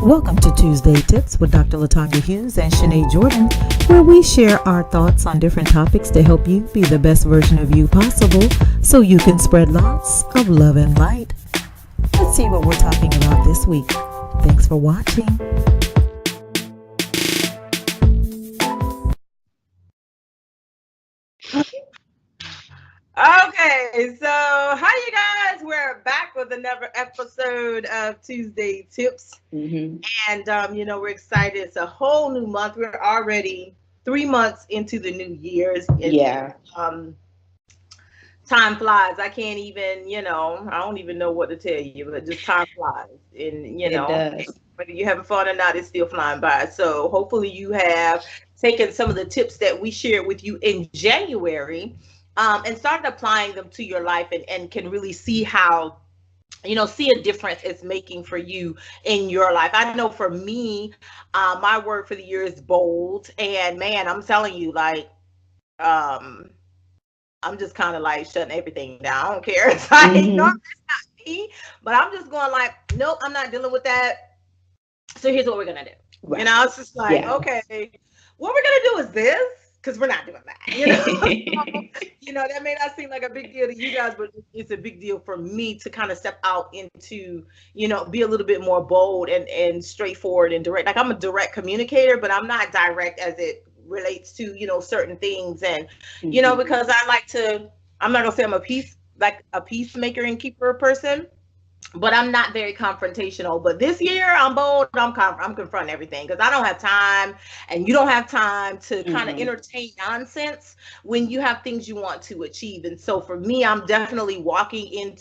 Welcome to Tuesday Tips with Dr. Latanya Hughes and Shanae Jordan, where we share our thoughts on different topics to help you be the best version of you possible so you can spread lots of love and light. Let's see what we're talking about this week. Thanks for watching. Okay, so hi you guys. We're back with another episode of Tuesday Tips. And we're excited. It's a whole new month. We're already 3 months into the new year's. Time flies. I can't even, I don't even know what to tell you, but just time flies. And It does. whether you're having fun or not, it's still flying by. So hopefully you have taken some of the tips that we shared with you in January, and started applying them to your life, and can really see how, see a difference it's making for you in your life. I know for me, my word for the year is bold. And man, I'm telling you, like, um, I'm just kind of like shutting everything down. I don't care. It's like, no, that's not me. But I'm just going like, nope, I'm not dealing with that. So here's what we're going to do. Right. It's just like, okay, what we're going to do is this, because we're not doing that. That may not seem like a big deal to you guys, but it's a big deal for me to kind of step out into, be a little bit more bold and straightforward and direct. Like, I'm a direct communicator, but I'm not direct as it relates to, certain things. And, because I like to, I'm not gonna say I'm a peacemaker and keeper person, but I'm not very confrontational. But this year I'm bold. I'm confronting everything, because I don't have time, and you don't have time to kind of entertain nonsense when you have things you want to achieve. And so for me, I'm definitely walking in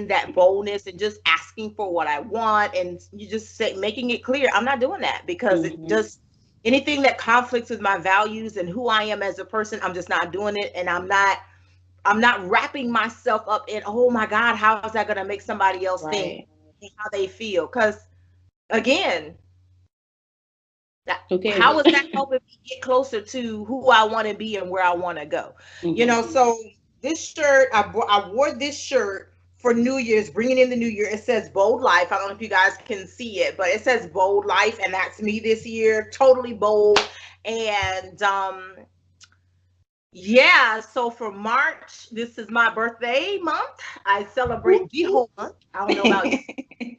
that boldness and just asking for what I want, and you just say, making it clear I'm not doing that, because it just, anything that conflicts with my values and who I am as a person, I'm just not doing it. And I'm not wrapping myself up in, oh my God, how is that going to make somebody else think how they feel? Because again, how is that helping me get closer to who I want to be and where I want to go? So this shirt, I wore this shirt for New Year's, bringing in the new year. It says Bold Life. I don't know if you guys can see it, but it says Bold Life, and that's me this year, totally bold. And so for March, this is my birthday month. I celebrate the whole month. I don't know about you. Hey,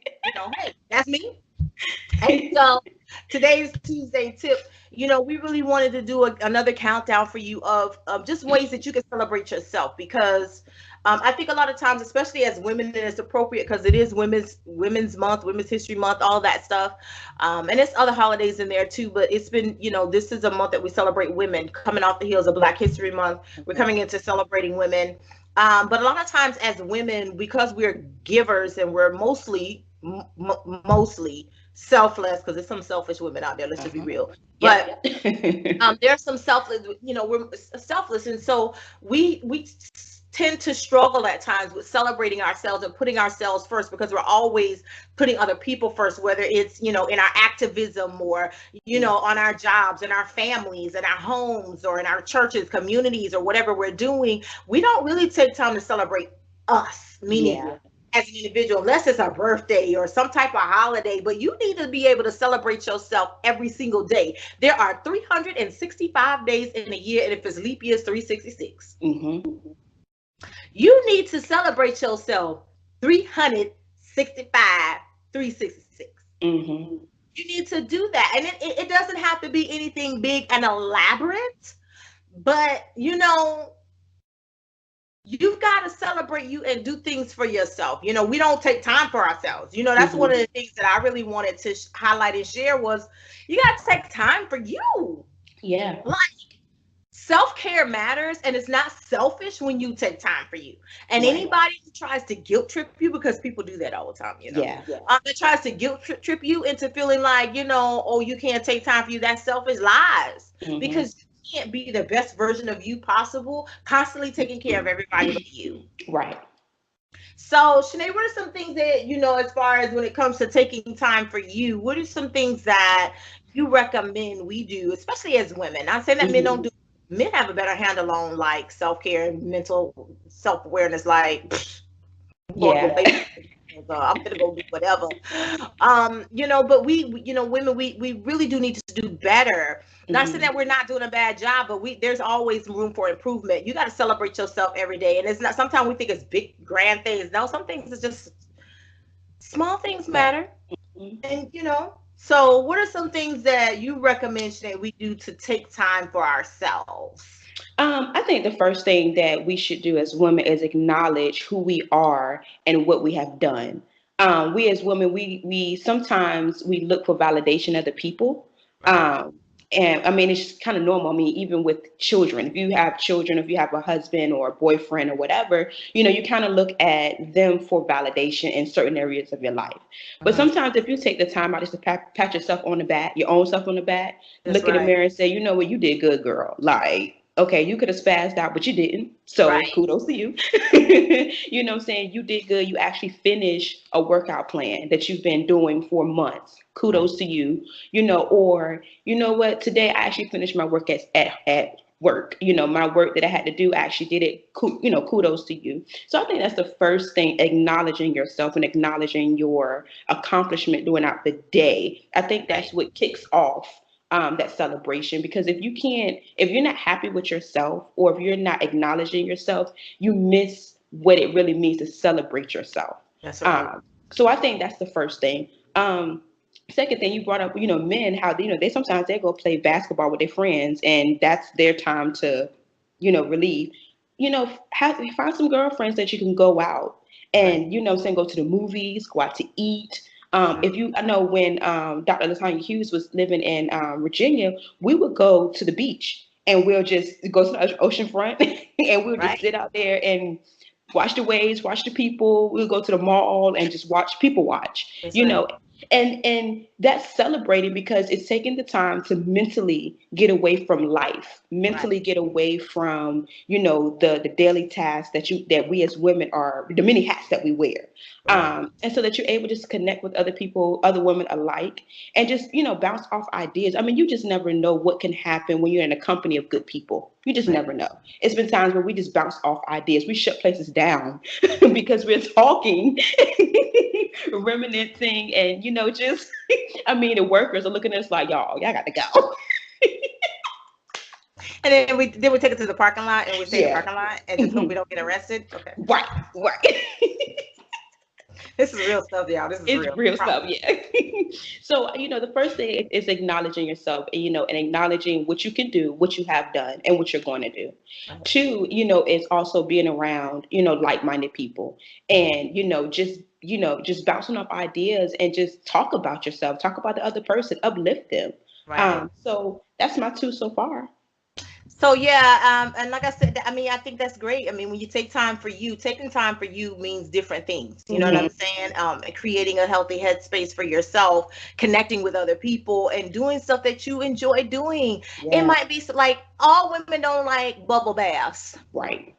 that's me. And so today's Tuesday tip, we really wanted to do another countdown for you of just ways that you can celebrate yourself, because I think a lot of times, especially as women, and it's appropriate because it is women's month, Women's History Month, all that stuff. And there's other holidays in there too, but it's been, this is a month that we celebrate women, coming off the heels of Black History Month. We're coming into celebrating women. But a lot of times as women, because we're givers and we're mostly selfless, because there's some selfish women out there, let's just be real. But there's some selfless, we're selfless. And so we tend to struggle at times with celebrating ourselves and putting ourselves first, because we're always putting other people first, whether it's, in our activism, or, on our jobs, and our families, and our homes, or in our churches, communities, or whatever we're doing. We don't really take time to celebrate us, meaning as an individual, unless it's a birthday or some type of holiday. But you need to be able to celebrate yourself every single day. There are 365 days in a year, and if it's leap year, it's 366. You need to celebrate yourself 365, 366. You need to do that. And it doesn't have to be anything big and elaborate, but you've got to celebrate you and do things for yourself. We don't take time for ourselves. That's one of the things that I really wanted to highlight and share was, you got to take time for you. Yeah. Like, self-care matters, and it's not selfish when you take time for you. And anybody who tries to guilt trip you, because people do that all the time, that tries to guilt trip you into feeling like, oh, you can't take time for you, that's selfish. Lies. Because you can't be the best version of you possible constantly taking care of everybody but you. Right. So Shanae, what are some things that, as far as when it comes to taking time for you, what are some things that you recommend we do, especially as women? Not saying that men don't do. Men have a better handle on like self-care and mental self-awareness, like I'm gonna go do whatever. But women, we really do need to do better. Not saying Mhm. that we're not doing a bad job, but there's always room for improvement. You got to celebrate yourself every day, and it's not. Sometimes we think it's big, grand things. No, some things is just small things matter, Mhm. and So, what are some things that you recommend that we do to take time for ourselves? I think the first thing that we should do as women is acknowledge who we are and what we have done. We as women, we sometimes we look for validation of the people. Right. Um, and I mean, it's kind of normal. I mean, even with children, if you have children, if you have a husband or a boyfriend or whatever, you kind of look at them for validation in certain areas of your life. But Mhm. sometimes if you take the time out just to pat yourself on the back, your own self on the back, That's look in the right. mirror and say, you know what, you did good, girl. Like, okay, you could have spazzed out, but you didn't. So Right. kudos to you. You know what I'm saying? You did good. You actually finished a workout plan that you've been doing for months. Right. Kudos to you. Or you know what? Today I actually finished my work at work. My work that I had to do, I actually did it. Kudos to you. So I think that's the first thing, acknowledging yourself and acknowledging your accomplishment during the day. I think Right. that's what kicks off that celebration, because if you're not happy with yourself, or if you're not acknowledging yourself, you miss what it really means to celebrate yourself. That's right. So I think that's the first thing. Second thing, you brought up, men, how they sometimes they go play basketball with their friends, and that's their time to relieve. Find some girlfriends that you can go out Right. and saying, go to the movies, go out to eat. Mhm. I know when Dr. Latanya Hughes was living in Virginia, we would go to the beach and we'll just go to the ocean front and we'll just Right. sit out there and watch the waves, watch the people. We'll go to the mall and just watch people watch, That's you right. know. And that's celebrating because it's taking the time to mentally get away from life, Right. mentally get away from, the daily tasks that we as women are, the many hats that we wear. Right. And so that you're able to just connect with other people, other women alike, and just, bounce off ideas. I mean, you just never know what can happen when you're in a company of good people. You just Right. never know. It's been times where we just bounce off ideas. We shut places down because we're talking, reminiscing, and, just, I mean, the workers are looking at us like, y'all got to go. And then we take it to the parking lot and we stay in the Yeah. parking lot and just hope we don't get arrested. Okay. Right, right. This is real stuff, y'all. This is It's real. real Promise. stuff, yeah. So, the first thing is acknowledging yourself, and acknowledging what you can do, what you have done, and what you're going to do. Right. Two, is also being around, like-minded people, and, just bouncing off ideas and just talk about yourself, talk about the other person, uplift them. Right. So that's my two so far. So yeah, and like I said, I mean, I think that's great. I mean, when you take time for you, taking time for you means different things. You know what Hmm. I'm saying? And creating a healthy headspace for yourself, connecting with other people, and doing stuff that you enjoy doing. It Yeah. might be like all women don't like bubble baths. Right.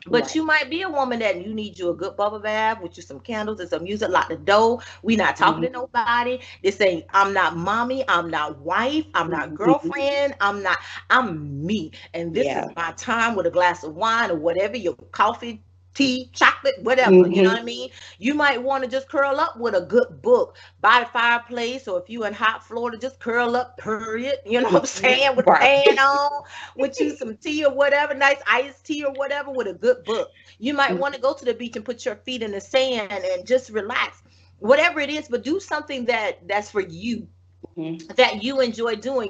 But Right. you might be a woman that you need you a good bubble bath with you some candles and some music, lock the door. We not talking to Hmm. nobody. They say I'm not mommy, I'm not wife, I'm not Hmm. girlfriend, I'm me. And this is Yeah. my time with a glass of wine or whatever, your coffee, tea, chocolate, whatever. You know Hmm. what I mean? You might want to just curl up with a good book by the fireplace, or if you in hot Florida, just curl up, period. You know what I'm saying? With a Right. fan on, with you some tea or whatever, nice iced tea or whatever, with a good book. You might want to go to the beach and put your feet in the sand and just relax. Whatever it is, but do something that's for you, Hmm. that you enjoy doing.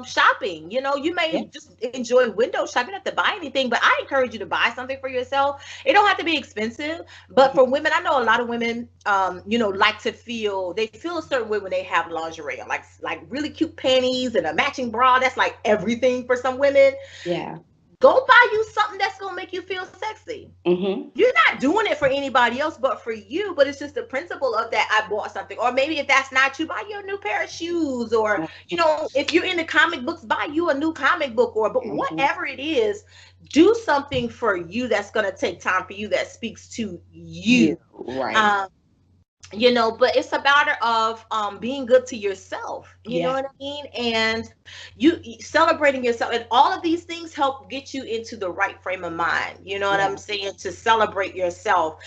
Shopping. You Yeah. may just enjoy window shopping. You don't have to buy anything, but I encourage you to buy something for yourself. It don't have to be expensive. But for women, I know a lot of women, like to feel a certain way when they have lingerie, like really cute panties and a matching bra. That's like everything for some women. Yeah. Go buy you something that's gonna make you feel sexy. Hmm. You're not doing it for anybody else but for you, but it's just the principle of that. I bought something. Or maybe if that's not you, buy you a new pair of shoes. Or if you're into comic books, buy you a new comic book. But Hmm. whatever it is, do something for you that's going to take time for you, that speaks to You you. right. um but it's a matter of being good to yourself, you know Yeah. what I mean, and you celebrating yourself, and all of these things help get you into the right frame of mind, you know what I'm Yeah. saying, to celebrate yourself.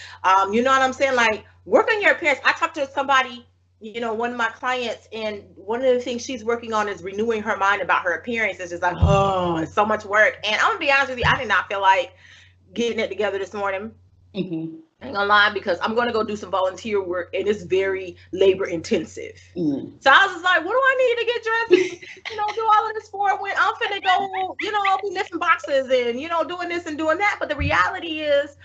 You know what I'm saying, like work on your appearance. I talked to somebody, one of my clients, and one of the things she's working on is renewing her mind about her appearance. It's just like, oh, it's so much work, and I'm gonna be honest with you, I did not feel like getting it together this morning. Mm-hmm. I ain't gonna lie, because I'm gonna go do some volunteer work, and it's very labor intensive. Mm. So I was just like, what do I need to get dressed and do all of this for when I'm finna go, I'll be lifting boxes and doing this and doing that. But the reality is,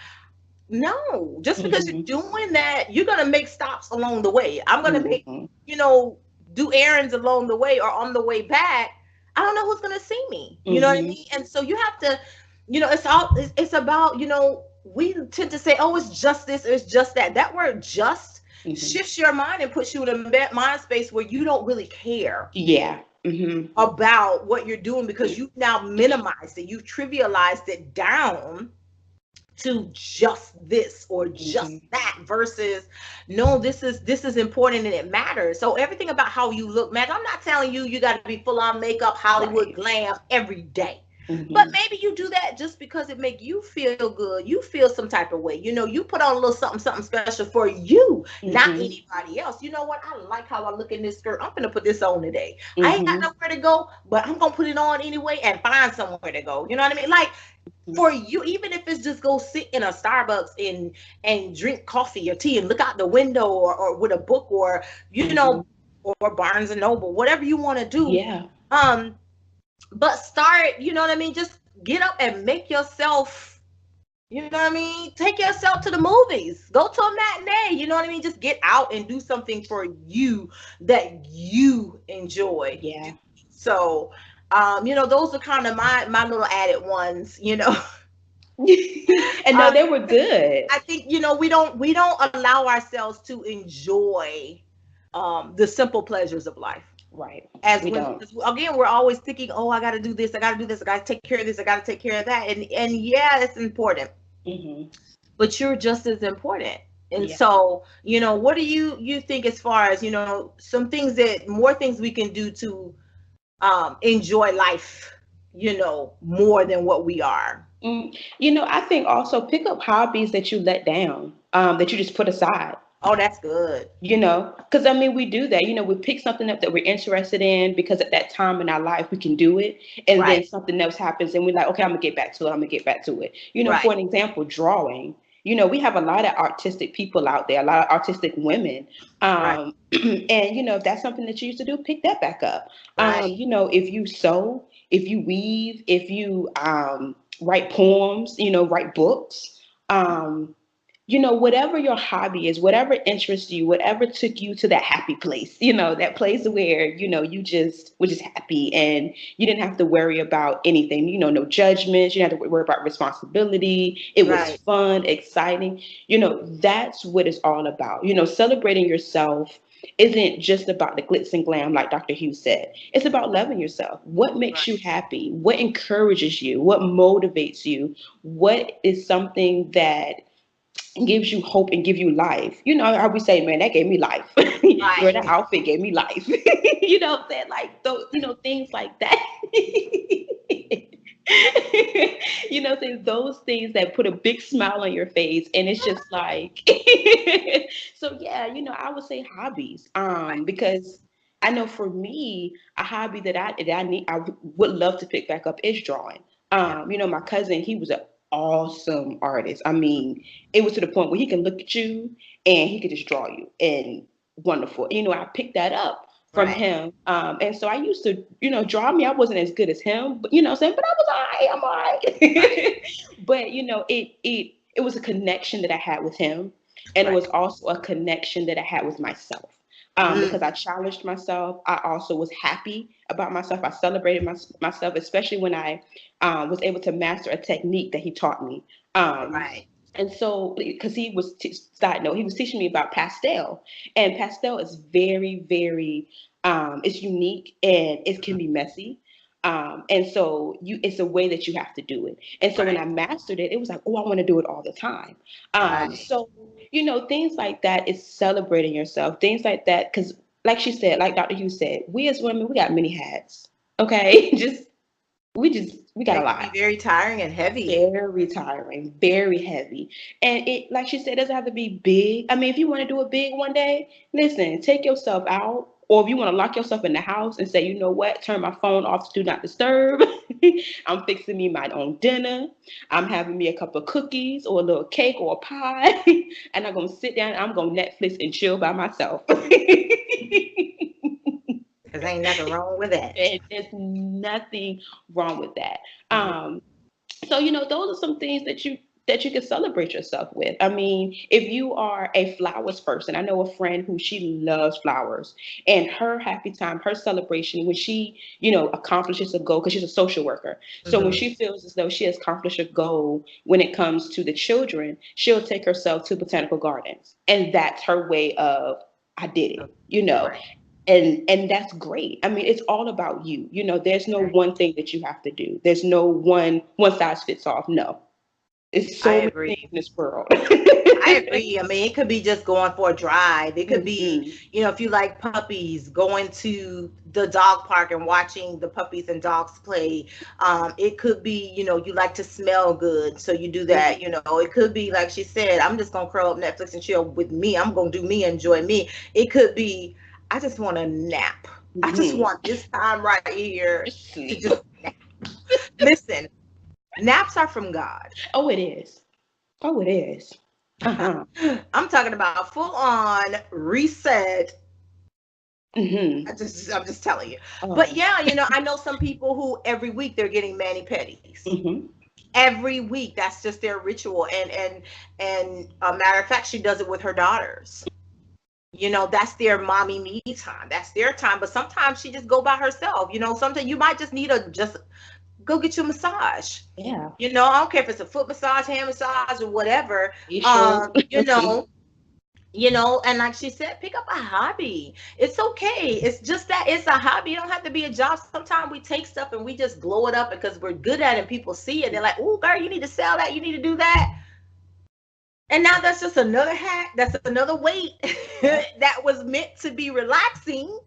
no, just because Mm-hmm. you're doing that, you're gonna make stops along the way. I'm gonna make, Mm-hmm. you know, do errands along the way or on the way back. I don't know who's gonna see me. You know what I Mm-hmm. mean? And so you have to, it's about, we tend to say, oh, it's just this, it's just that. That word just Mm-hmm. shifts your mind and puts you in a mind space where you don't really care Yeah. Mm-hmm. about what you're doing, because you've now minimized it, you've trivialized it down to just this or just Mm-hmm. that, versus no, this is important and it matters. So everything about how you look matters. I'm not telling you you got to be full on makeup Hollywood Right. glam every day, but Mm-hmm. maybe you do that just because it make you feel good, you feel some type of way, you put on a little something something special for you, not Mm-hmm. anybody else. You know what, I like how I look in this skirt, I'm gonna put this on today. I ain't got Mm-hmm. nowhere to go, but I'm gonna put it on anyway and find somewhere to go. You know what I mean? Like, for you, even if it's just go sit in a Starbucks and drink coffee or tea and look out the window, or with a book, or Mm-hmm. or Barnes and Noble, whatever you want to do. Yeah. um but start, you know what I mean, just get up and make yourself, you know what I mean, take yourself to the movies, go to a matinee, you know what I mean, just get out and do something for you that you enjoy. Yeah. So those are kind of my little added ones. And no, um they were good. I think, we don't allow ourselves to enjoy the simple pleasures of life. Right. As We when, don't. again, we're always thinking, oh, I got to do this, I got to do this, I got to take care of this, I got to take care of that, and yeah, it's important, Mm-hmm. but you're just as important. And Yeah. so, what do you think, as far as some things, that more things we can do to enjoy life, more than what we are. I think also pick up hobbies that you let down, that you just put aside. Oh, that's good. Because I mean, we do that. We pick something up that we're interested in because at that time in our life we can do it, and then Right. something else happens, and we're like, okay, I'm gonna get back to it. I'm gonna get back to it. For Right. an example, drawing. We have a lot of artistic people out there, a lot of artistic women, Right. and if that's something that you used to do, pick that back up. Right. If you sew, if you weave, if you write poems, write books. Whatever your hobby is, whatever interests you, whatever took you to that happy place, that place where, you just were just happy and you didn't have to worry about anything, no judgments, you didn't have to worry about responsibility. It was Right. fun, exciting. That's what it's all about. Celebrating yourself isn't just about the glitz and glam, like Dr. Hughes said. It's about loving yourself. What makes you Right. happy? What encourages you? What motivates you? What is something that gives you hope and give you life? How we say, man, that gave me life. Girl, that Right. outfit gave me life. You know what I'm saying? Like those, things like that. Saying those things that put a big smile on your face, and it's just like so yeah, I would say hobbies. Because I know for me, a hobby that I would love to pick back up is drawing. Yeah. My cousin, he was an awesome artist. I mean, it was to the point where he can look at you and he could just draw you, and wonderful. I picked that up from Right. him. And so I used to, draw. Me, I wasn't as good as him, but what I'm saying, but I was all right. I'm all Right. right. But it was a connection that I had with him, and it Right. was also a connection that I had with myself. Because Mm. I challenged myself. I also was happy about myself. I celebrated myself, especially when I was able to master a technique that he taught me. Right. And so, because side note, he was teaching me about pastel, and pastel is very, very, it's unique and it can be messy. And so it's a way that you have to do it. And so when Right. I mastered it, it was like, oh, I want to do it all the time. Right. So you know, things like that is celebrating yourself. Things like that, because like she said, like Dr. Hughes said, we as women, we got many hats. Okay, we got a That can be lot. very tiring and heavy. Very tiring, very heavy. And it, like she said, doesn't have to be big. I mean, if you want to do it big one day, listen, take yourself out. Or if you want to lock yourself in the house and say, you know what, turn my phone off to do not disturb. I'm fixing me my own dinner. I'm having me a cup of cookies or a little cake or a pie. And I'm going to sit down and I'm going to Netflix and chill by myself. Because ain't nothing wrong with that. There's nothing wrong with that. So, you know, those are some things that you can celebrate yourself with. I mean, if you are a flowers person, I know a friend who she loves flowers, and her happy time, her celebration when she, you know, accomplishes a goal, because she's a social worker. So when she feels as though she has accomplished a goal when it comes to the children, she'll take herself to botanical gardens. And that's her way of, I did it, you know. Right. And that's great. I mean, it's all about you. You know, there's no one thing that you have to do. There's no one size fits all. No. It's so I many agree. things in this world. I agree. I mean, it could be just going for a drive. It could be, you know, if you like puppies, going to the dog park and watching the puppies and dogs play. It could be, you know, you like to smell good, so you do that. You know, it could be like she said, I'm just gonna curl up Netflix and chill with me. I'm gonna do me, enjoy me. It could be, I just want a nap. I just want this time right here to just nap. Listen, naps are from God. Oh, it is. Oh, it is. Uh-huh. I'm talking about full on reset. I'm just telling you. But yeah, you know, I know some people who every week they're getting mani pedis. Every week, that's just their ritual. And a matter of fact, she does it with her daughters. You know, that's their mommy me time. That's their time. But sometimes she just go by herself. You know, sometimes you might just need just go get you a massage. Yeah. You know, I don't care if it's a foot massage, hand massage, or whatever. You know, and like she said, pick up a hobby. It's okay. It's just that it's a hobby. You don't have to be a job. Sometimes we take stuff and we just blow it up because we're good at it and people see it. They're like, oh, girl, you need to sell that. You need to do that. And now that's just another hat. That's another weight that was meant to be relaxing.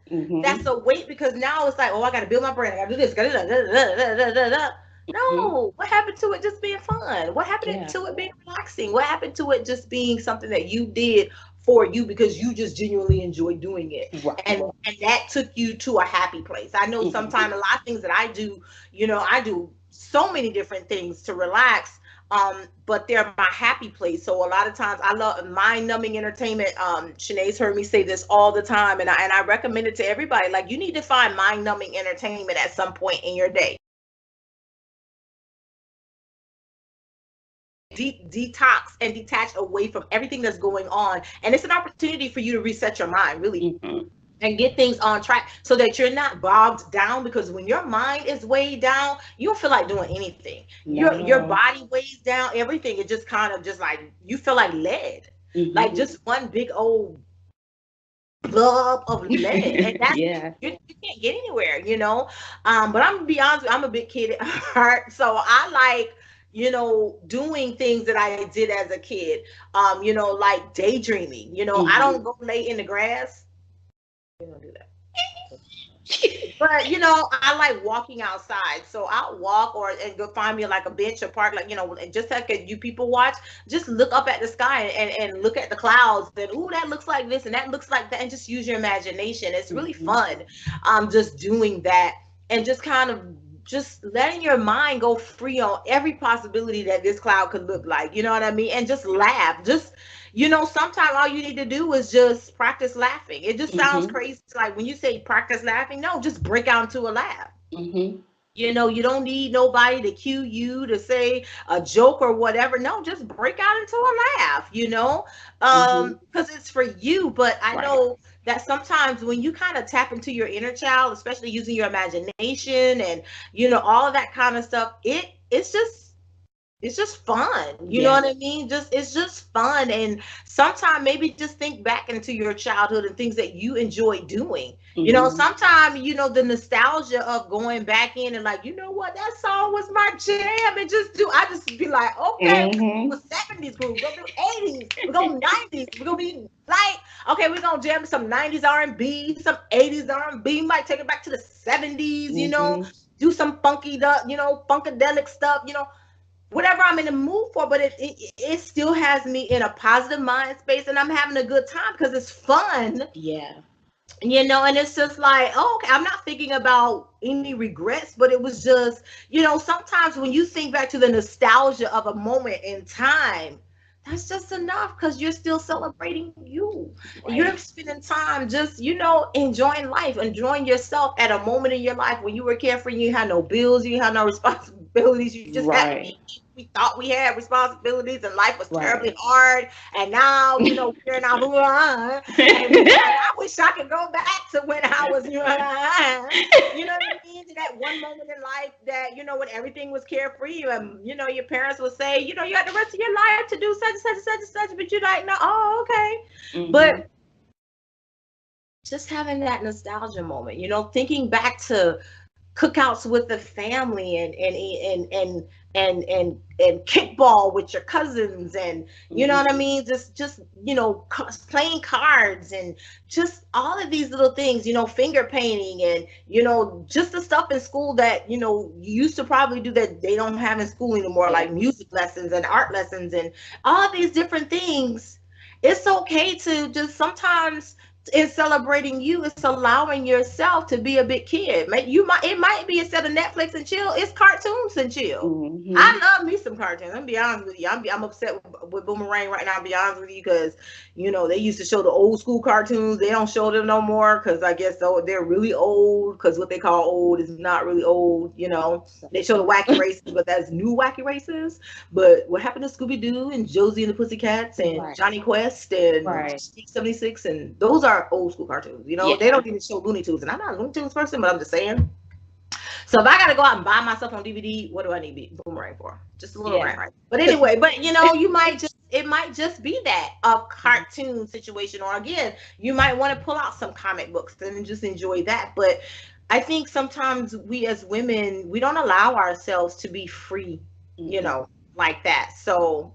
That's a weight because now it's like, oh, I got to build my brand. I got to do this. No, what happened to it just being fun? What happened to it being relaxing? What happened to it just being something that you did for you because you just genuinely enjoy doing it? Right. And that took you to a happy place. I know sometimes a lot of things that I do, you know, I do so many different things to relax. But they're my happy place. So a lot of times I love mind-numbing entertainment. Shanae's heard me say this all the time, and I recommend it to everybody. Like, you need to find mind-numbing entertainment at some point in your day. Detox and detach away from everything that's going on. And it's an opportunity for you to reset your mind, really. And get things on track so that you're not bogged down, because when your mind is weighed down, you don't feel like doing anything. Your body weighs down, everything. It just kind of just like, you feel like lead, like just one big old blob of lead. And that's, you can't get anywhere, you know. But I'm gonna be honest with you, I'm a big kid at heart. So I like, you know, doing things that I did as a kid, you know, like daydreaming. You know, I don't go lay in the grass. We don't do that. But you know, I like walking outside, so I'll walk and go find me like a bench or park, like, you know, just like you people watch, just look up at the sky and look at the clouds, and ooh, that looks like this and that looks like that, and just use your imagination. It's really fun, just doing that and just kind of just letting your mind go free on every possibility that this cloud could look like, you know what I mean? And just laugh. Just, you know, sometimes all you need to do is just practice laughing. It just sounds crazy. Like when you say practice laughing, no, just break out into a laugh. You know, you don't need nobody to cue you to say a joke or whatever. No, just break out into a laugh, you know, because it's for you. But I know that sometimes when you kind of tap into your inner child, especially using your imagination and, you know, all of that kind of stuff, it's just, it's just fun. You know Yeah. what I mean? Just it's just fun. And sometimes maybe just think back into your childhood and things that you enjoyed doing. You know, Hmm. sometimes, the nostalgia of going back in and like, you know what, that song was my jam. And I just be like, okay, Hmm. we're 70s group, we're gonna do 80s, we're gonna 90s, we're gonna be like, okay, we're gonna jam some 90s R&B, some 80s R&B, might take it back to the 70s, Hmm. do some funky, funkadelic stuff, whatever I'm in the mood for, but it still has me in a positive mind space and I'm having a good time because it's fun, Yeah. and it's just like, oh, okay, I'm not thinking about any regrets, but it was just, sometimes when you think back to the nostalgia of a moment in time, that's just enough because you're still celebrating you. You're Right. spending time just, enjoying life, enjoying yourself at a moment in your life when you were carefree, you had no bills, you had no responsibilities, you just had to Right. be. We thought we had responsibilities and life was terribly Right. hard. And now, we're in our and we like, I wish I could go back to when I was, you know what I mean? To that one moment in life that, when everything was carefree and, your parents would say, you had the rest of your life to do such and such and such and such, but you're like, no, oh, okay. Hmm. But just having that nostalgia moment, thinking back to cookouts with the family and kickball with your cousins and you know Hmm. what I mean, just playing cards and just all of these little things, finger painting and just the stuff in school that you used to probably do that they don't have in school anymore, Yeah. like music lessons and art lessons and all these different things. It's okay to just sometimes in celebrating you, it's allowing yourself to be a big kid. It might be instead of Netflix and chill, it's cartoons and chill. Hmm. I love me some cartoons. I'm gonna be honest with you. I'm upset with Boomerang right now. I'll be honest with you because they used to show the old school cartoons. They don't show them no more because I guess they're really old. Because what they call old is not really old. They show the wacky races, but that's new wacky races. But what happened to Scooby Doo and Josie and the Pussycats and Right. Johnny Quest and Right. 76 and those are old school cartoons. Yeah. They don't even show Looney Tunes, and I'm not a Looney Tunes person, but I'm just saying. So if I gotta go out and buy myself on DVD, what do I need Boomerang for? Just a little Yeah. rant, right? But anyway, but you might just it might just be that a cartoon situation, or again, you might want to pull out some comic books and just enjoy that. But I think sometimes we as women we don't allow ourselves to be free, you Hmm. know, like that. So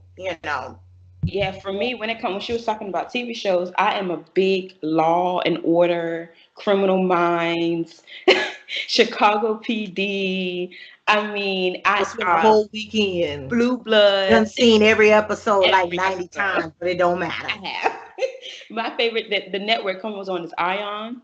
Yeah, for me, when she was talking about TV shows, I am a big Law and Order, Criminal Minds, Chicago PD. I mean, I spent a whole weekend Blue done Bloods, seen every episode like every 90 episode. times, but it don't matter. I have. My favorite, the network comes on is Ion.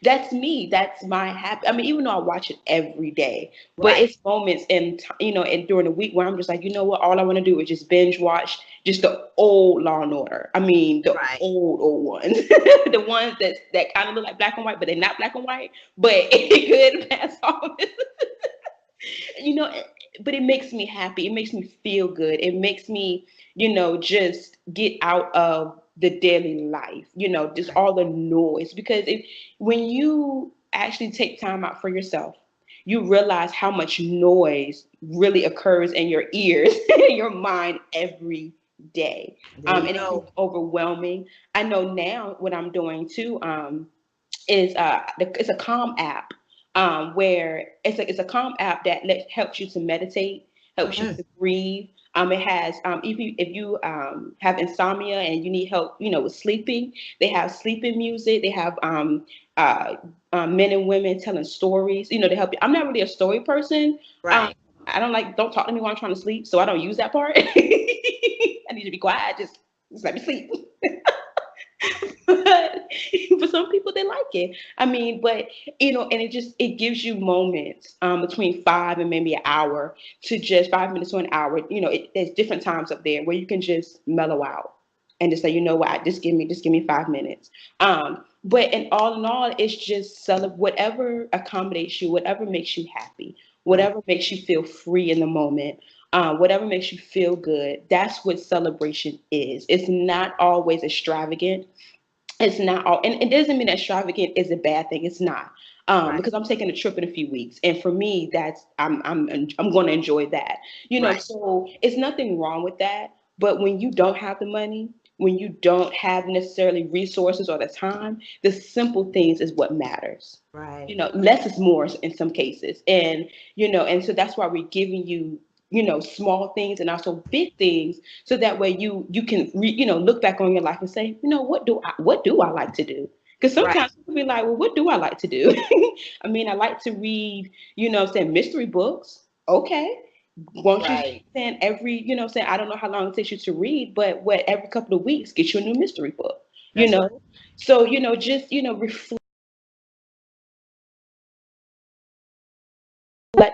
That's me. That's my happy. I mean, even though I watch it every day, but Right. it's moments and during the week where I'm just like, you know what? All I want to do is just binge watch just the old Law and Order. I mean, the Right. old ones, the ones that kind of look like black and white, but they're not black and white. But it could pass off. you know but it makes me happy, it makes me feel good, it makes me just get out of the daily life, just all the noise, because when you actually take time out for yourself, you realize how much noise really occurs in your ears in your mind every day. There you And it can go. be overwhelming. I know now what I'm doing too, is it's a calm app, where it's a calm app that helps you to meditate, helps you Mhm. to breathe. It has if you have insomnia and you need help, with sleeping, they have sleeping music. They have uh, men and women telling stories, to help you. I'm not really a story person. Um, Right. don't talk to me while I'm trying to sleep, so I don't use that part. I need to be quiet. Just let me sleep. but for some people they like it. I mean, but and it gives you moments between 5 and maybe an hour, to just 5 minutes to an hour. There's different times up there where you can just mellow out and just say, you know what, just give me 5 minutes. But in all, it's just whatever accommodates you, whatever makes you happy, Right. whatever makes you feel free in the moment. Whatever makes you feel good, that's what celebration is. It's not always extravagant. It's not all, and it doesn't mean that extravagant is a bad thing. It's not. because I'm taking a trip in a few weeks, and for me, that's I'm going to enjoy that. Right. So it's nothing wrong with that. But when you don't have the money, when you don't have necessarily resources or the time, the simple things is what matters. Right. Less is more in some cases, and so that's why we're giving you small things and also big things, so that way you can look back on your life and say, what do I like to do? Because Right. sometimes people be like, well, what do I like to do? I mean, I like to read, saying mystery books. Okay. Won't you Right. saying every, saying, I don't know how long it takes you to read, but what, every couple of weeks, get you a new mystery book, you That's know? right. So, just, reflect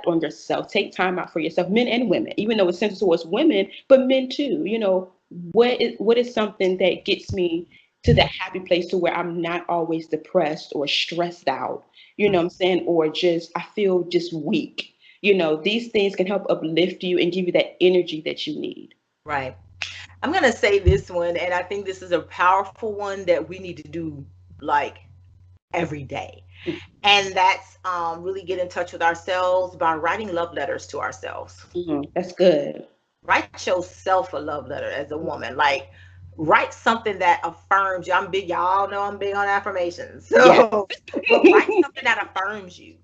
on yourself, take time out for yourself, men and women, even though it's centered towards women, but men too. What is something that gets me to that happy place to where I'm not always depressed or stressed out, what I'm saying, or just I feel just weak. These things can help uplift you and give you that energy that you need. Right. I'm going to say this one, and I think this is a powerful one that we need to do like every day. And that's really get in touch with ourselves by writing love letters to ourselves. That's good. Write yourself a love letter as a woman. Like, write something that affirms you. I'm big, y'all know I'm big on affirmations. Yes. So, but write something that affirms you,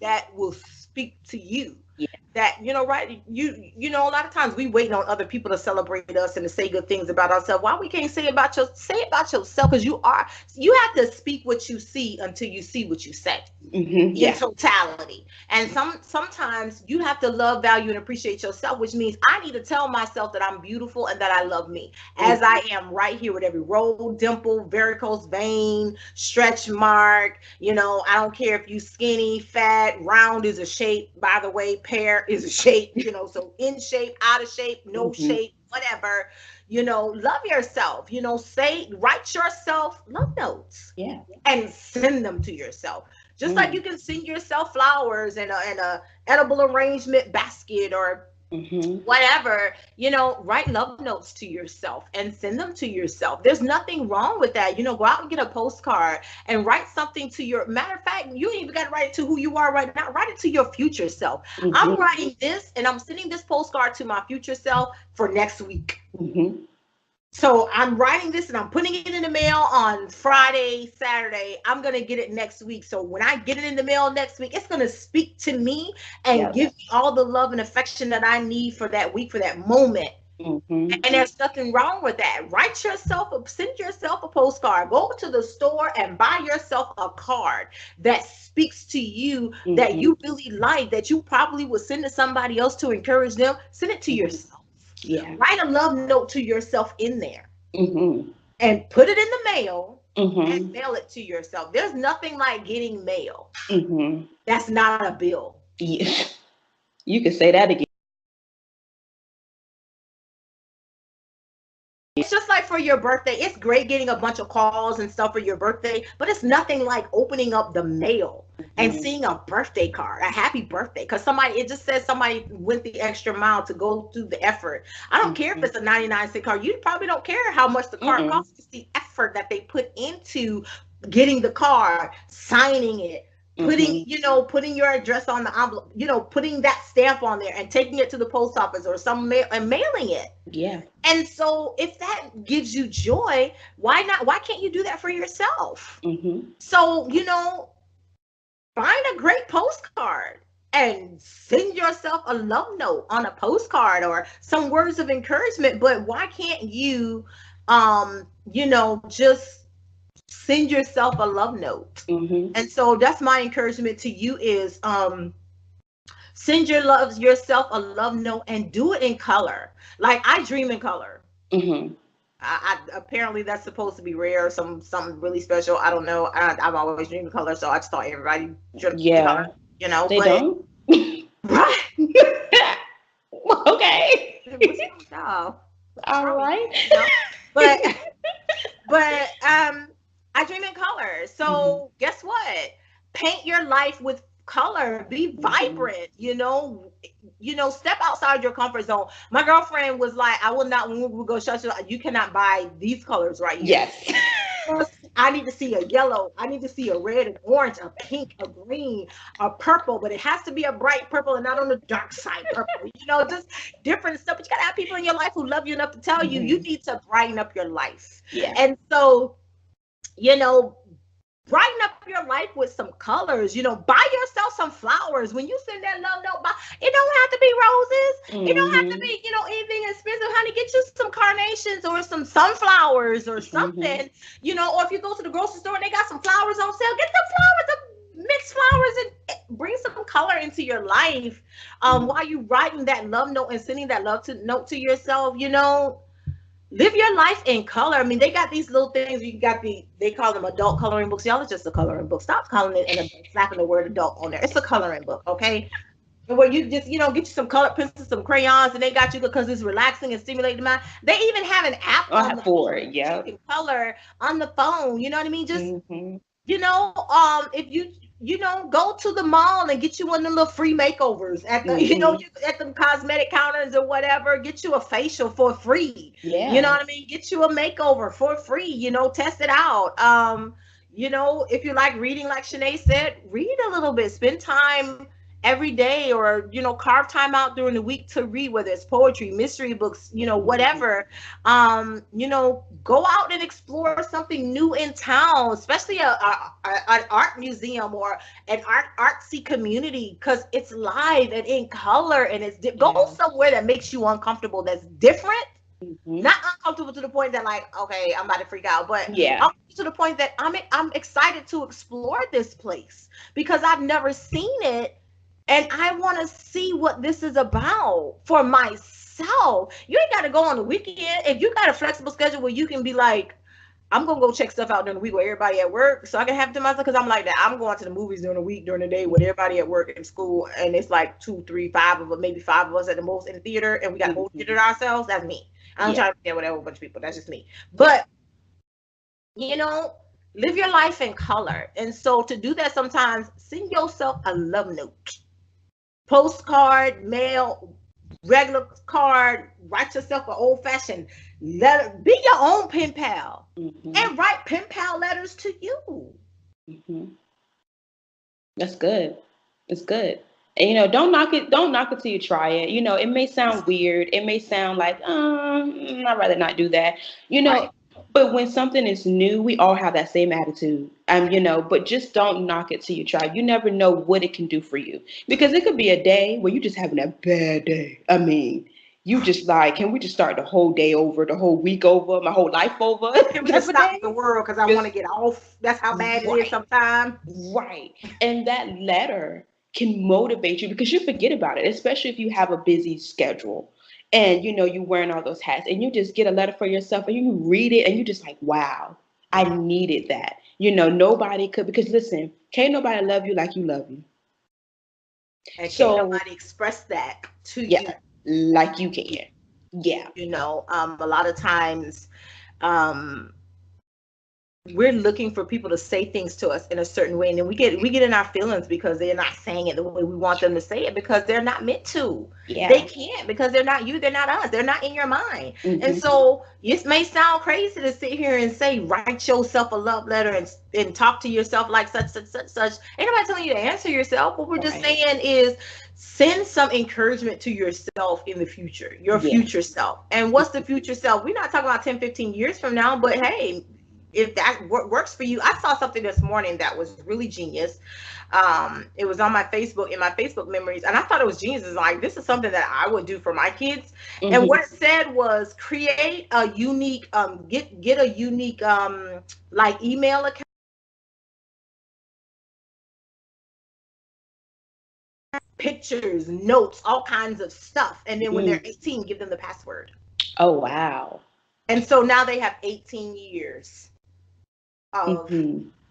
that will speak to you. Yeah. That, right, a lot of times we waiting on other people to celebrate us and to say good things about ourselves. Why we can't say it about yourself? Because you have to speak what you see until you see what you say. Yeah. In totality. And sometimes you have to love, value, and appreciate yourself, which means I need to tell myself that I'm beautiful and that I love me as I am, right here, with every roll, dimple, varicose vein, stretch mark. I don't care if you skinny, fat, round is a shape, by the way, pear is a shape, so in shape, out of shape, no shape, whatever. Love yourself. Write yourself love notes. Yeah. And send them to yourself. Just like you can send yourself flowers and a edible arrangement basket or whatever, write love notes to yourself and send them to yourself. There's nothing wrong with that. Go out and get a postcard and write something to your, matter of fact, you ain't even got to write it to who you are right now. Write it to your future self. I'm writing this and I'm sending this postcard to my future self for next week. So I'm writing this and I'm putting it in the mail on Friday, Saturday. I'm going to get it next week. So when I get it in the mail next week, it's going to speak to me and give me all the love and affection that I need for that week, for that moment. And there's nothing wrong with that. Send yourself a postcard. Go to the store and buy yourself a card that speaks to you, that you really like, that you probably would send to somebody else to encourage them. Send it to yourself. Yeah. Write a love note to yourself in there and put it in the mail and mail it to yourself. There's nothing like getting mail. That's not a bill. Yeah. You can say that again. It's just like for your birthday. It's great getting a bunch of calls and stuff for your birthday, but it's nothing like opening up the mail and seeing a birthday card, a happy birthday, because it just says somebody went the extra mile to go through the effort. I don't care if it's a 99-cent card. You probably don't care how much the card costs. It's the effort that they put into getting the card, signing it, putting your address on the envelope, putting that stamp on there and taking it to the post office or and mailing it. Yeah. And so if that gives you joy, why can't you do that for yourself? So, find a great postcard and send yourself a love note on a postcard or some words of encouragement. But why can't you, just send yourself a love note? And so that's my encouragement to you is send yourself a love note and do it in color. Like I dream in color. I apparently that's supposed to be rare, something really special. I don't know. I've always dreamed in color, so I just thought everybody dreamed in color. They don't. Right. Okay. No. All right. But I dream in color. So guess what? Paint your life with color. Be vibrant. Step outside your comfort zone. My girlfriend was like, I will not, when we would go shut you, you cannot buy these colors right here. Yes. I need to see a yellow. I need to see a red, an orange, a pink, a green, a purple, but it has to be a bright purple and not on the dark side purple. Just different stuff. But you gotta have people in your life who love you enough to tell you you need to brighten up your life. Yeah. And so, brighten up your life with some colors. Buy yourself some flowers. When you send that love note, it don't have to be roses. It don't have to be, anything expensive. Honey, get you some carnations or some sunflowers or something, or if you go to the grocery store and they got some flowers on sale, get the flowers, mix flowers, and bring some color into your life while you writing that love note and sending that note to yourself. Live your life in color. I mean, they got these little things. They call them adult coloring books. Y'all, it's just a coloring book. Stop calling it and slapping the word adult on there. It's a coloring book, okay? Where you just, get you some colored pencils, some crayons, and they got you because it's relaxing and stimulating the mind. They even have an app on the phone. Yeah. You can color on the phone. You know what I mean? Just, if you go to the mall and get you one of the little free makeovers at the, at the cosmetic counters or whatever, get you a facial for free. Yeah. You know what I mean? Get you a makeover for free, test it out. If you like reading, like Shanae said, read a little bit, spend time every day, or carve time out during the week to read, whether it's poetry, mystery books, whatever. Go out and explore something new in town, especially an art museum or an artsy community, because it's live and in color, and go somewhere that makes you uncomfortable, that's different. Not uncomfortable to the point that okay, I'm about to freak out, but to the point that I'm excited to explore this place because I've never seen it. And I want to see what this is about for myself. You ain't got to go on the weekend. If you got a flexible schedule where you can be like, I'm going to go check stuff out during the week with everybody at work, so I can have it to myself, because I'm like that. I'm going to the movies during the week, during the day with everybody at work and school, and it's like 2, 3, 5 of us, maybe 5 of us at the most in the theater, and we got the whole theater to ourselves. That's me. I'm trying to get with a whole bunch of people. That's just me. But, live your life in color. And so to do that, sometimes send yourself a love note. Postcard, mail, regular card, write yourself an old-fashioned letter. Be your own pen pal and write pen pal letters to you. That's good. It's good. And don't knock it till you try it. It may sound weird. It may sound like, I'd rather not do that. Right. But when something is new, we all have that same attitude. But just don't knock it till you try. You never know what it can do for you. Because it could be a day where you're just having a bad day. I mean, you just can we just start the whole day over, the whole week over, my whole life over? Can we just stop the world because I want to get off? That's how bad it is sometimes. Right. And that letter can motivate you because you forget about it, especially if you have a busy schedule. And, you're wearing all those hats, and you just get a letter for yourself and you read it and you just like, wow, I needed that. Nobody could, because listen, can't nobody love you like you love you. And can't nobody express that to you like you can. Yeah. A lot of times, we're looking for people to say things to us in a certain way, and then we get in our feelings because they're not saying it the way we want them to say it, because they're not meant to. Yeah. They can't, because they're not you, they're not us, they're not in your mind. And so it may sound crazy to sit here and say, write yourself a love letter and talk to yourself like such. Ain't nobody telling you to answer yourself. What we're just saying is send some encouragement to yourself in the future, your future self. And what's the future self? We're not talking about 10, 15 years from now, but hey, if that works for you. I saw something this morning that was really genius. It was on my Facebook, in my Facebook memories, and I thought it was genius. It's like, this is something that I would do for my kids. And what it said was, create a unique, get a unique, email account, pictures, notes, all kinds of stuff. And then when they're 18, give them the password. Oh, wow. And so now they have 18 years of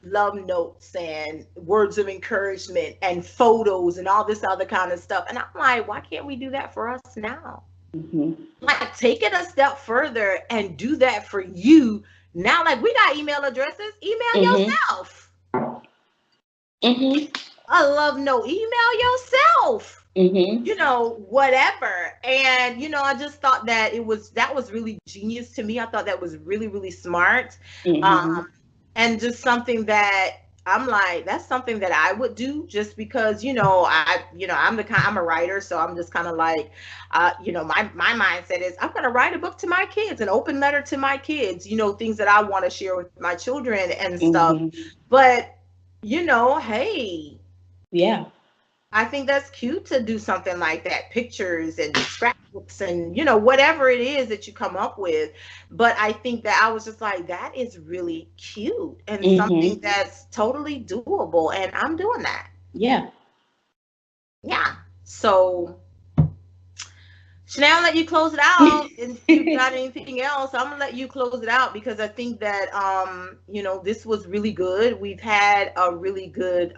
love notes and words of encouragement and photos and all this other kind of stuff. And I'm like, why can't we do that for us now? Take it a step further and do that for you now. We got email addresses. Email yourself a love note. Email yourself. Whatever. And I just thought that that was really genius to me. I thought that was really, really smart. and just something that I'm like, that's something that I would do just because, I'm a writer, so I'm just kind of like, my mindset is I'm gonna write a book to my kids, an open letter to my kids, things that I want to share with my children and stuff. But hey, Yeah. I think that's cute to do something like that, pictures and scrapbooks and whatever it is that you come up with. But I think that I was just like, that is really cute and something that's totally doable, and I'm doing that. Yeah. Yeah. So Chanel, I'll let you close it out. And if you got anything else, I'm gonna let you close it out because I think that this was really good. We've had a really good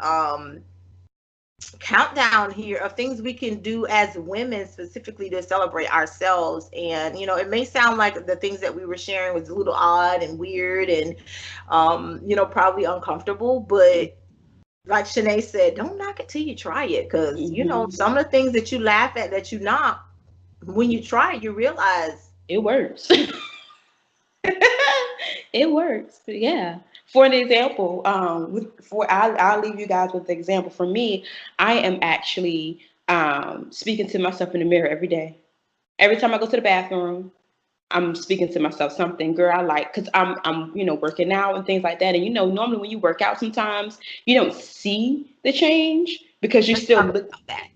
countdown here of things we can do as women specifically to celebrate ourselves. And it may sound like the things that we were sharing was a little odd and weird and probably uncomfortable, but like Shanae said, don't knock it till you try it, because some of the things that you laugh at, that you knock, when you try it, you realize it works. It works. Yeah. For an example, I'll leave you guys with the example. For me, I am actually speaking to myself in the mirror every day. Every time I go to the bathroom, I'm speaking to myself something, girl, I like, because I'm working out and things like that. And normally when you work out, sometimes you don't see the change because you still look at that.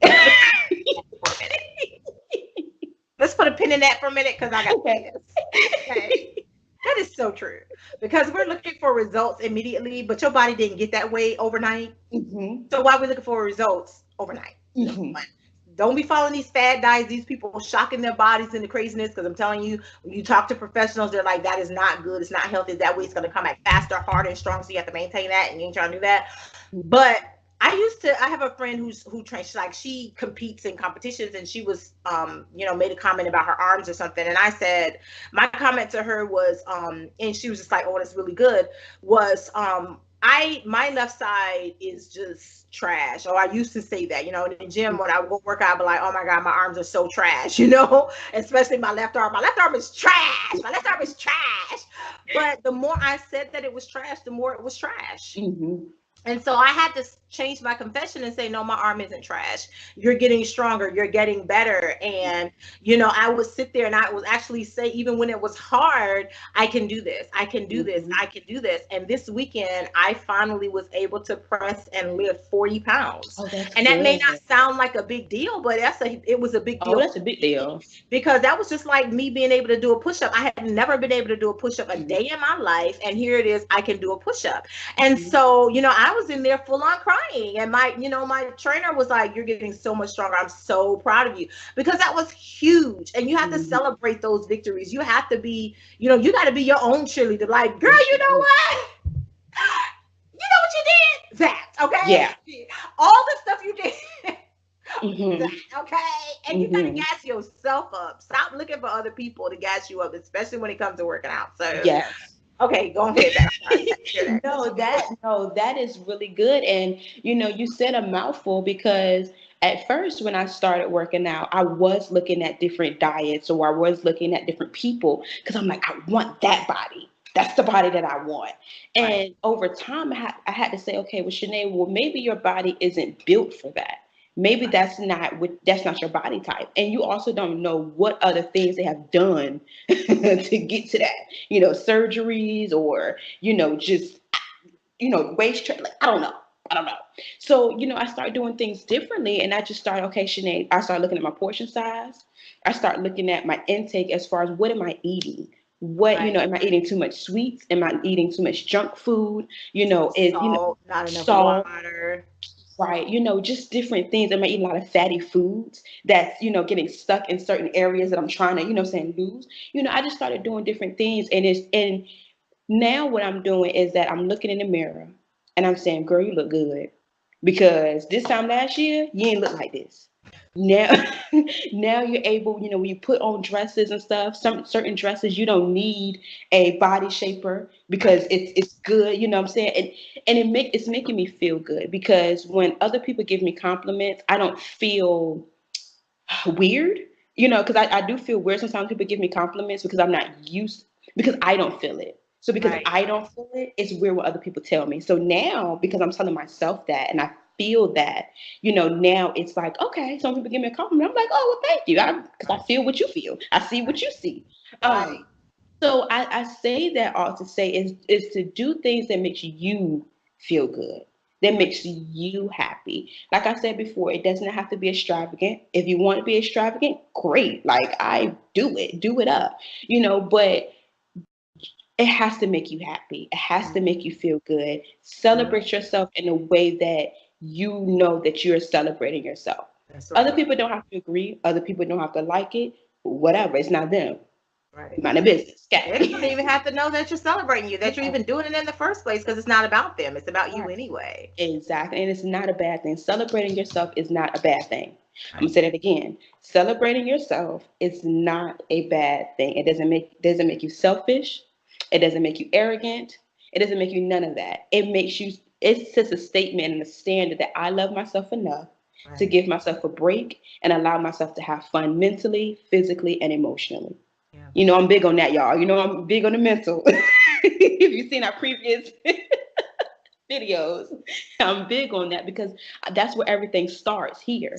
Let's put a pin in that for a minute, because I got to say this. Okay. That is so true, because we're looking for results immediately, but your body didn't get that way overnight. So why are we looking for results overnight? Don't be following these fad diets, these people shocking their bodies into craziness, because I'm telling you, when you talk to professionals, they're like, that is not good. It's not healthy. That way it's going to come back faster, harder, and strong. So you have to maintain that, and you ain't trying to do that. But I have a friend who trains, she competes in competitions, and she was, made a comment about her arms or something. And I said, my comment to her was, and she was just like, oh, that's really good, was, my left side is just trash. Or I used to say that, in the gym when I would go work out, I'd be like, oh my God, my arms are so trash, especially my left arm. My left arm is trash. My left arm is trash. But the more I said that it was trash, the more it was trash. And so I had to change my confession and say, no, my arm isn't trash. You're getting stronger. You're getting better. And, I would sit there and I would actually say, even when it was hard, I can do this. I can do this. I can do this. And this weekend, I finally was able to press and lift 40 pounds. Oh, and that may not sound like a big deal, but it was a big deal. Oh, that's a big deal. Because that was just like me being able to do a push-up. I had never been able to do a push-up a day in my life. And here it is, I can do a push-up. And so, I was in there full on crying. And my trainer was like, you're getting so much stronger. I'm so proud of you. Because that was huge. And you have to celebrate those victories. You have to be, you got to be your own cheerleader. Like, girl, you know what? You know what you did? That, okay? Yeah. All the stuff you did. Okay, and you gotta gas yourself up. Stop looking for other people to gas you up, especially when it comes to working out. So yes. Okay, go ahead. No, that is really good. And you said a mouthful, because at first when I started working out, I was looking at different diets, or I was looking at different people, because I'm like, I want that body. That's the body that I want. And over time, I had to say, okay, well, Shanae, well, maybe your body isn't built for that. Maybe that's not your body type. And you also don't know what other things they have done to get to that, surgeries, or, just, waist training. Like, I don't know. So, I started doing things differently, and I just started, okay, Shanae, I started looking at my portion size. I started looking at my intake as far as what am I eating? What, am I eating too much sweets? Am I eating too much junk food? Not enough water. Right. Just different things. Am I eating a lot of fatty foods that's, getting stuck in certain areas that I'm trying to, lose? I just started doing different things. And now what I'm doing is that I'm looking in the mirror and I'm saying, girl, you look good. Because this time last year, you ain't look like this. Now, now you're able, when you put on dresses and stuff, some certain dresses, you don't need a body shaper because it's good, you know what I'm saying? And it's making me feel good, because when other people give me compliments, I don't feel weird, because I do feel weird sometimes people give me compliments because I'm not used, because I don't feel it. So because Right. I don't feel it, it's weird what other people tell me. So now, because I'm telling myself that and I feel that, now it's like, okay, some people give me a compliment. I'm like, oh, well, thank you. Because I feel what you feel. I see what you see. Right. So I say that all to say is to do things that makes you feel good, that makes you happy. Like I said before, it doesn't have to be extravagant. If you want to be extravagant, great. Like I do it up, but it has to make you happy. It has to make you feel good. Celebrate yourself in a way that you know that you're celebrating yourself. That's Other right. people don't have to agree. Other people don't have to like it. Whatever. It's not them. Right. Mind their business. They don't even have to know that you're celebrating you, that you're even doing it in the first place, because it's not about them. It's about you anyway. Exactly. And it's not a bad thing. Celebrating yourself is not a bad thing. I'm gonna say that again. Celebrating yourself is not a bad thing. It doesn't make you selfish. It doesn't make you arrogant. It doesn't make you none of that. It sets a statement and a standard that I love myself enough to give myself a break and allow myself to have fun mentally, physically, and emotionally. Yeah. I'm big on that, y'all. I'm big on the mental. If you've seen our previous videos, I'm big on that because that's where everything starts here.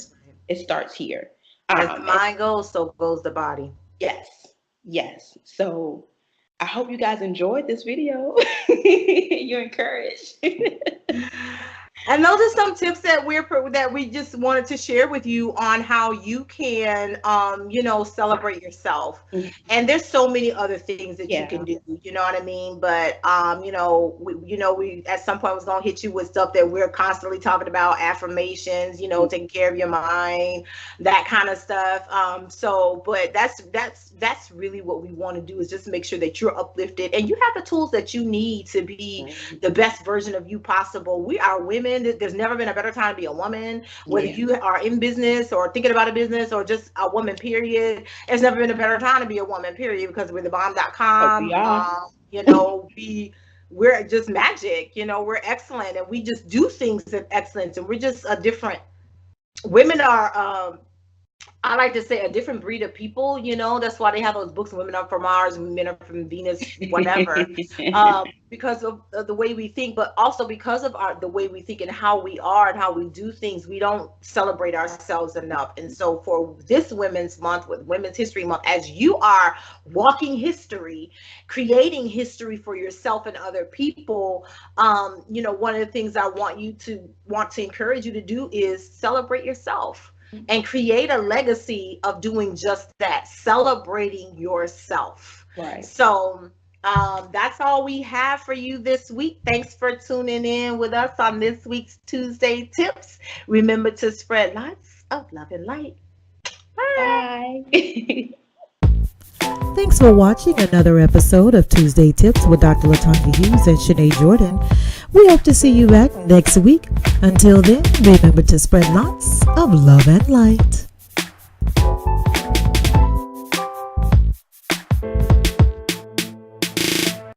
It starts here. As the mind goes, so goes the body. Yes. So I hope you guys enjoyed this video. You're encouraged. And those are some tips that we just wanted to share with you on how you can, celebrate yourself. Mhm. And there's so many other things that Yeah. you can do. You know what I mean? But we at some point was gonna hit you with stuff that we're constantly talking about, affirmations. Taking care of your mind, that kind of stuff. But that's really what we want to do, is just make sure that you're uplifted and you have the tools that you need to be the best version of you possible. We are women. There's never been a better time to be a woman, whether you are in business or thinking about a business or just a woman, period. There's never been a better time to be a woman, period, because we're thebomb.com. We're just magic, we're excellent, and we just do things in excellence, and we're just a different, women are, I like to say, a different breed of people. That's why they have those books, Women Are from Mars, Men Are from Venus, whatever, because of the way we think, but also because of the way we think and how we are and how we do things. We don't celebrate ourselves enough. And so for this Women's Month, with Women's History Month, as you are walking history, creating history for yourself and other people, one of the things I want to encourage you to do is celebrate yourself. And create a legacy of doing just that, celebrating yourself. Right. So that's all we have for you this week. Thanks for tuning in with us on this week's Tuesday Tips. Remember to spread lots of love and light. Bye. Thanks for watching another episode of Tuesday Tips with Dr. LaTonya Hughes and Shanae Jordan. We hope to see you back next week. Until then, remember to spread lots of love and light.